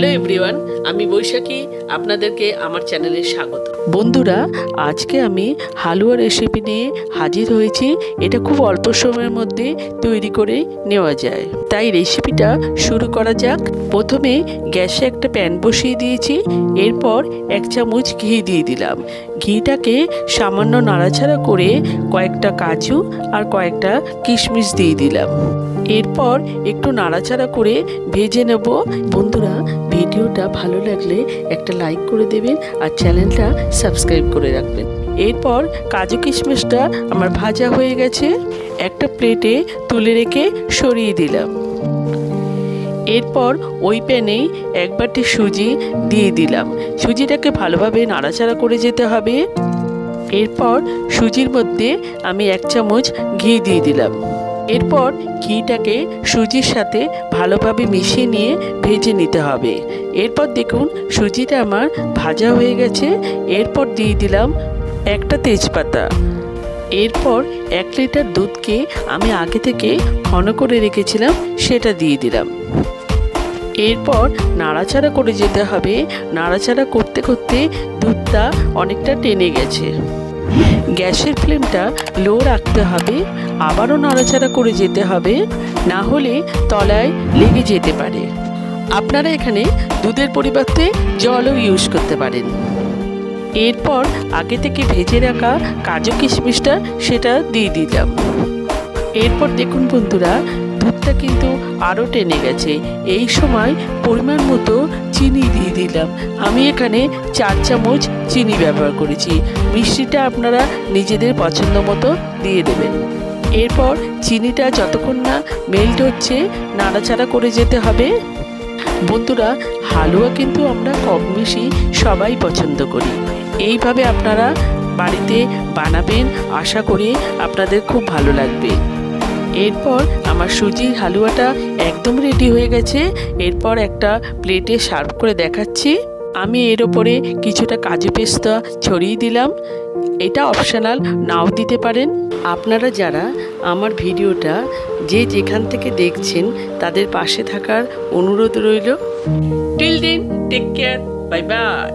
Hello everyone, আমি বৈশাখী। আপনাদেরকে আমার চ্যানেলে স্বাগত। বন্ধুরা, আজকে আমি হালুয়া রেসিপি নিয়ে হাজির হয়েছি। এটা খুব অল্প সময়ের মধ্যে তৈরি করে নেওয়া যায়, তাই রেসিপিটা শুরু করা যাক। প্রথমে গ্যাসে একটা প্যান বসিয়ে দিয়েছি, এরপর 1 চামচ ঘি দিয়ে দিলাম। ঘিটাকে সামান্য নাড়াচাড়া করে কয়েকটা কাজু আর কয়েকটা কিশমিশ দিয়ে দিলাম। এরপর একটু নাড়াচাড়া করে ভেজে নেব। বন্ধুরা, ভিডিওটা ভালো লাগলে একটা লাইক করে দেবেন আর চ্যানেলটা সাবস্ক্রাইব করে রাখবেন। এরপর কাজু কিশমিশটা আমার ভাজা হয়ে গেছে, একটা প্লেটে তুলে রেখে সরিয়ে দিলাম। এরপর ওই প্যানেই 1 বাটি সুজি দিয়ে দিলাম। সুজিটাকে ভালোভাবে নাড়াচাড়া করে যেতে হবে। এরপর সুজির মধ্যে আমি 1 চামচ ঘি দিয়ে দিলাম। এরপর ঘিটাকে সুজির সাথে ভালোভাবে মিশিয়ে নিয়ে ভেজে নিতে হবে। এরপর দেখুন সুজিটা আমার ভাজা হয়ে গেছে। এরপর দিয়ে দিলাম একটা তেজপাতা। এরপর 1 লিটার দুধকে আমি আগে থেকে ঘন করে রেখেছিলাম, সেটা দিয়ে দিলাম। এরপর নাড়াচাড়া করে যেতে হবে। নাড়াচাড়া করতে করতে দুধটা অনেকটা টেনে গেছে। গ্যাসের ফ্লেমটা লো রাখতে হবে, আবারও নাড়াচাড়া করে যেতে হবে, না হলে তলায় লেগে যেতে পারে। আপনারা এখানে দুধের পরিবর্তে জলও ইউজ করতে পারেন। এরপর আগে থেকে ভেজে রাখা কাজু কিশমিশটা সেটা দিয়ে দিলাম। এরপর দেখুন বন্ধুরা, দুধটা কিন্তু আরও টেনে গেছে। এই সময় পরিমাণ মতো চিনি দিয়ে দিলাম। আমি এখানে 4 চামচ চিনি ব্যবহার করেছি। মিষ্টিটা আপনারা নিজেদের পছন্দ মতো দিয়ে দেবেন। এরপর চিনিটা যতক্ষণ না মেল্ট হচ্ছে নাড়াচাড়া করে যেতে হবে। বন্ধুরা, হালুয়া কিন্তু আমরা কম বেশি সবাই পছন্দ করি। এইভাবে আপনারা বাড়িতে বানাবেন, আশা করি আপনাদের খুব ভালো লাগবে। এরপর আমার সুজির হালুয়াটা একদম রেডি হয়ে গেছে। এরপর একটা প্লেটে সার্ভ করে দেখাচ্ছি। আমি এর ওপরে কিছুটা কাজু পেস্তা ছড়িয়ে দিলাম। এটা অপশনাল, নাও দিতে পারেন। আপনারা যারা আমার ভিডিওটা যে যেখান থেকে দেখছেন তাদের পাশে থাকার অনুরোধ রইল। Till then, take care, bye by.